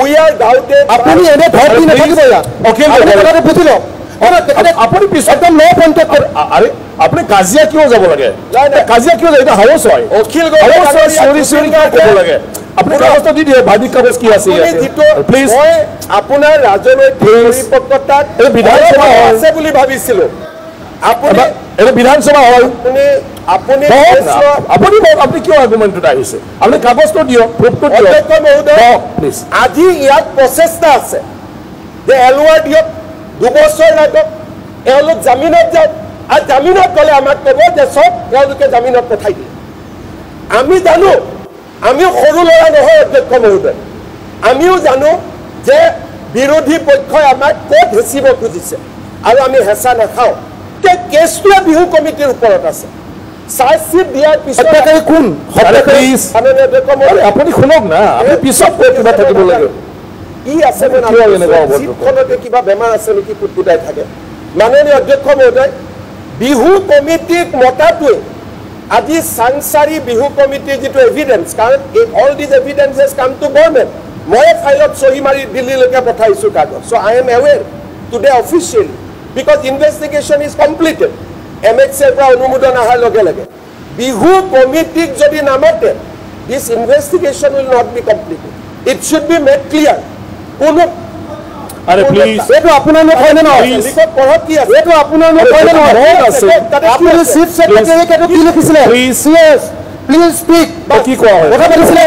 we are doubted. আপুনি এনে ধৰি নাথাকিব ইয়াত অখিল কথাটো বুজি লওক আপুনি পিছত নো কণ্টেক্ট কৰে আৰে আপুনি কাজিয়া কিয় যাব লাগে কাজিয়া কিয় যায় এটা হাউচ হয় অখিল চৰি ক'ব লাগে আপুনি কাগজটো দি দিয়ে ভাইদিক কাগজ কি আছে প্লিজ মই আপোনাৰ ৰাজনৈতিক পৰিপক্কতাত এই বিধানসভা আছে বুলি ভাবিছিলো আপুনি এটা বিধানসভা হয় আপুনি আপুনি কিয় আৰ্গুমেণ্টত আহিছে আপুনি কাগজটো দিয়ক প্ৰুফটো দিয়ক অধ্যক্ষ মহোদয় প্লিজ আজি ইয়াত প্ৰচেষ্টা আছে যে এলুৱা দিয়ক 2 বছৰ লাগক এওঁলোক জামিনত যাওক আৰু জামিনত গ'লে আমাক ক'ব যে চব তেওঁলোকে জামিনত পঠাই দিয়ে আমি জানো আমিও সৰু ল'ৰা নহয় অধ্যক্ষ মহোদয় আমিও জানো যে বিৰোধী পক্ষই আমাক ক'ত হেঁচিব খুজিছে আৰু আমি হেঁচা নাখাওঁ কেছটোৱে বিহু কমিটিৰ ওপৰত আছে চাৰ্জশ্বিট দিয়াৰ পিছত কোন আপুনি শুনক না আপুনি পিছত কৈ কিবা থাকিব লাগে কি আছে চিটখনতে কিবা বেমাৰ আছে নেকি কুটকুটাই থাকে মাননীয় অধ্যক্ষ মহোদয় বিহু কমিটিক মতাটোৱে আজি সাংসাৰী বিহু কমিটিৰ যিটো এভিডেন্স কাৰণ all these এভিডেন্সেছ come to government মই ফাইলত চহী মাৰি দিল্লীলৈকে পঠাইছোঁ কাগজ so' I am aware today officially because investigation is completed MXৰ পৰা অনুমোদন অহাৰ লগে লগে বিহু কমিটিক যদি নামাতে দিছ investigation will not be completed it should be made clear কোনো আরে প্লিজ এটো আপনার নো কইলে না লিখত পঢ়ক কি আছে এটো আপনার নো কইলে না আছে আপনি চিফ সেক্রেটারি কেটো কি লিখিছিলে প্লিজ ইয়েস প্লিজ স্পিক কি কোৱা হয় কথা বলিছিলে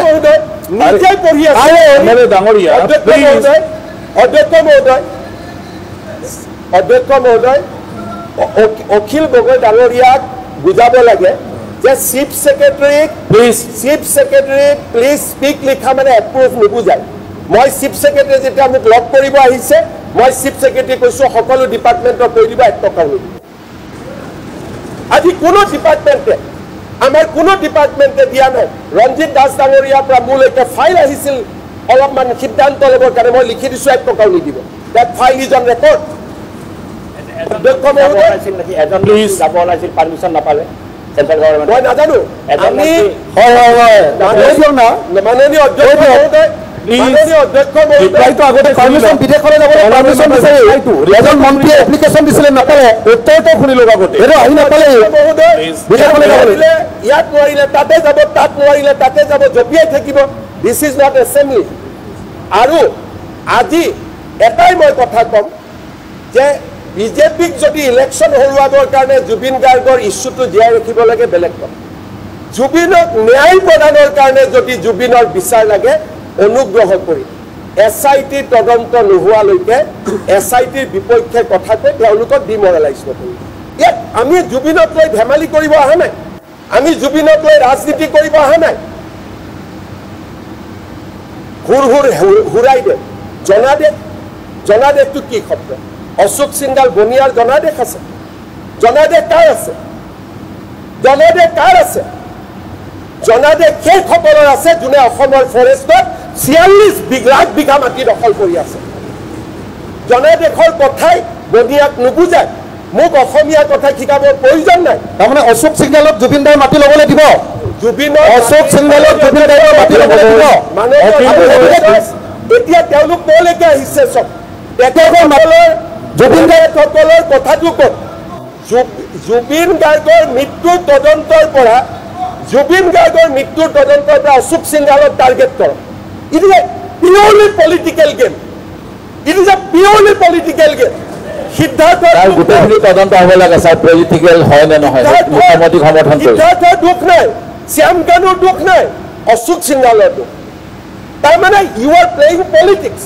নিজে পঢ়ি আছে মানে ডাঙৰীয়া প্লিজ অধ্যক্ষ মহোদয় অখিল গগৈ ডাঙৰীয়াক বুজাব লাগে যে চিফ সেক্ৰেটাৰি প্লিজ স্পিক লিখা মানে এপ্ৰুভ নুবুজায় মই চিফ সেক্ৰেটাৰি যেতিয়া মোক লগ কৰিব আহিছে মই চিফ সেক্ৰেটাৰি কৈছো সকলো ডিপাৰ্টমেন্টৰ কৈ দিব 1 টকাও নিদিব আজি কোনো ডিপাৰ্টমেন্টে আমাৰ কোনো ডিপাৰ্টমেন্টে দিয়া নাই ৰঞ্জিত দাস ডাঙৰীয়াৰ পৰা মোলৈকে ফাইল আহিছিল অলপমান সিদ্ধান্ত ল'বৰ কাৰণে মই লিখি দিছো 1 টকাও নিদিব that file is on record please যাব লাগিছিল পারমিশন নাপালে সেন্ট্রাল গভর্নমেন্ট মই নাজানো আমি হয় মাননীয় অধ্যক্ষ মহোদয় মাননীয় অধ্যক্ষ মহোদয় তো আগতে পারমিশন বিদেশলৈ যাবলৈ পারমিশন দিছিল এইটো এজন মন্ত্ৰী এপ্লিকেশন দিছিল নাপালে উত্তৰটো শুনিলো আগতে এটো আহি নাপালে মহোদয় বিদেশলৈ যাবলৈ ইয়াত নোৱাৰিলে তাতে যাব তাত নোৱাৰিলে তাতে যাব জপিয়াই থাকিব দিস ইজ নট এছেম্বলি আৰু আজি এটাই মই কথা কম যে বিজেপিক যদি ইলেকশন হৰুৱাবৰ কাৰণে জুবিন গাৰ্গৰ ইস্যুটো জিয়াই ৰাখিব লাগে বেলেগ কথা জুবিনক ন্যায় প্ৰদানৰ কাৰণে যদি জুবিনৰ বিচাৰ লাগে অনুগ্ৰহ কৰি এসআইটি তদন্ত নোহোৱালৈকে এসআইটিৰ বিপক্ষে কথা কৈ তেওঁলোকক ডিমৰালাইজ কৰিব ইয়াত আমি জুবিনক লৈ ধেমালি কৰিব অহা নাই আমি জুবিনক লৈ ৰাজনীতি কৰিব অহা নাই হুৰাই দে জনাদেশটো কি শব্দ অশোক সিংগাল বনিয়াৰ জনাদেশ আছে জনাদেশ কাৰ আছে জনাদেশ সেই খবৰৰ আছে যোনে অসমৰ ফৰেষ্টত 46 লাখ বিঘা মাটি দখল কৰি আছে জনাদেশৰ কথাই বনিয়াক নুবুজায় মোক অসমীয়া কথা শিকাবৰ প্ৰয়োজন নাই তাৰমানে অশোক সিংগালক জুবিনদাৰ মাটি ল'বলৈ দিব অশোক সিংগালক জুবিনদাৰ মাটি ল'বলৈ দিব মানে এতিয়া তেওঁলোক ক'লৈকে আহিছে চব একেখন মালৰ জুবিন গাৰ্গৰ কথাটো ক'ত জুবিন গাৰ্গৰ মৃত্যুৰ তদন্তৰ পৰা অশোক সিংগালক টাৰ্গেট কৰক it is a purely political game Siddhartha গোটেইখিনি তদন্ত হ'ব লাগে স্যাৰ পলিটিকেল হয় নে নহয় মুখ্যমন্ত্ৰীক সমৰ্থন কৰি সিদ্ধাৰ্থৰ দুখ নাই শ্যাম গানৰ দুখ নাই অশোক সিংগালৰ দুখ তাৰমানে ইউ আৰ প্লেইং পলিটিক্স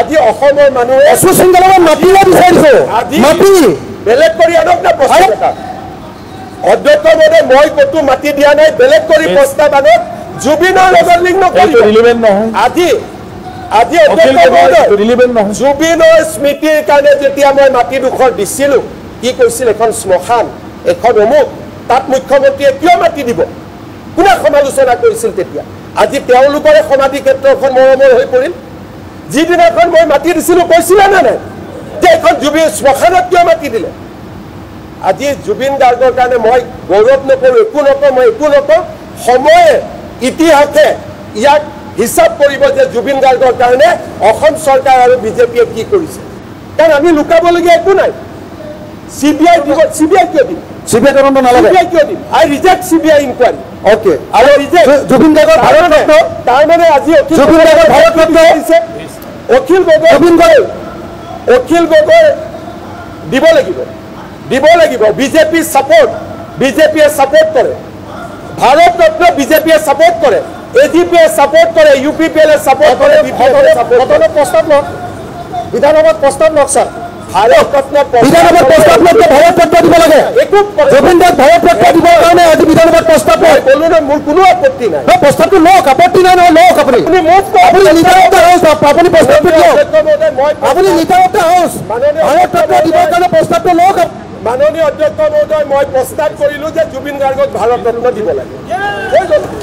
আজি অসমৰ মানুহ অশোক সিংগালক মাটি বিচাৰিছো মাটি বেলেগ কৰি আনক না প্ৰস্তাৱ এটা অধ্যক্ষ মহোদয় মই কতো মাটি দিয়া নাই বেলেগ কৰি প্ৰস্তাৱ আনক জুবিনৰ লগত লিংক নকৰিব ৰিলিভেন্ট নহয় আজি অধ্যক্ষ মহোদয় ৰিলিভেন্ট নহয় জুবিনৰ স্মৃতিৰ কাৰণে যেতিয়া মই মাটি দুখৰ দিছিলো কি কৈছিল এখন শ্মশান এখন অমুক তাত মুখ্যমন্ত্ৰীয়ে কিয় মাটি দিব কোনে সমালোচনা কৰিছিল তেতিয়া আজি তেওঁলোকৰে সমাধি ক্ষেত্ৰখন মৰমৰ হৈ পৰিল যিদিনাখন মই মাটি দিছিলো কৈছিলা না নাই যে এখন জুবিন শ্মশানত কিয় মাটি দিলে আজি জুবিন গাৰ্গৰ কাৰণে মই গৌৰৱ নকৰো একো নকওঁ মই একো নকওঁ সময়ে ইতিহাসে ইয়াক হিচাপ কৰিব যে জুবিন গাৰ্গৰ কাৰণে অসম চৰকাৰ আৰু বিজেপিয়ে কি কৰিছে কাৰণ আমি লুকাবলগীয়া একো নাই CBI দিব CBI কিয় দিম CBI তদন্ত নালাগে CBI কিয় দিম আই ৰিজেক্ট CBI ইনকুৱাৰী ওকে আৰু ৰিজেক্ট জুবিন গাৰ্গৰ ভাৰত ৰত্ন তাৰমানে আজি জুবিন গাৰ্গৰ ভাৰত ৰত্ন অখিল গগৈ জুবিন গাৰ্গ অখিল গগৈ দিব লাগিব বিজেপি বিজেপিয়ে সাপোৰ্ট কৰে ভাৰত ৰত্ন বিজেপিয়ে সাপোৰ্ট কৰে এজিপিয়ে সাপোৰ্ট কৰে ইউপিপিএল সাপোৰ্ট কৰে প্ৰস্তাৱ লওক বিধানসভাত প্ৰস্তাৱ লওক স্যাৰ ভাৰত ৰত্ন বিধানসভাত প্ৰস্তাৱ লওক ভাৰত ৰত্ন দিব লাগে একো জুবিন গাৰ্গ ভাৰত ৰত্ন দিবৰ কাৰণে আজি বিধানসভাত প্ৰস্তাৱ লওক বলো না মোৰ কোনো আপত্তি নাই প্ৰস্তাৱটো লওক আপত্তি নাই নহয় লওক আপুনি আপুনি নিজানতা হাউচ আপুনি প্ৰস্তাৱটো লওক আপুনি নিজানতা হাউচ ভাৰত ৰত্ন দিবৰ কাৰণে প্ৰস্তাৱটো লওক মাননীয় অধ্যক্ষ মহোদয় মই প্ৰস্তাৱ কৰিলো যে জুবিন গাৰ্গক ভাৰত ৰত্ন দিব লাগে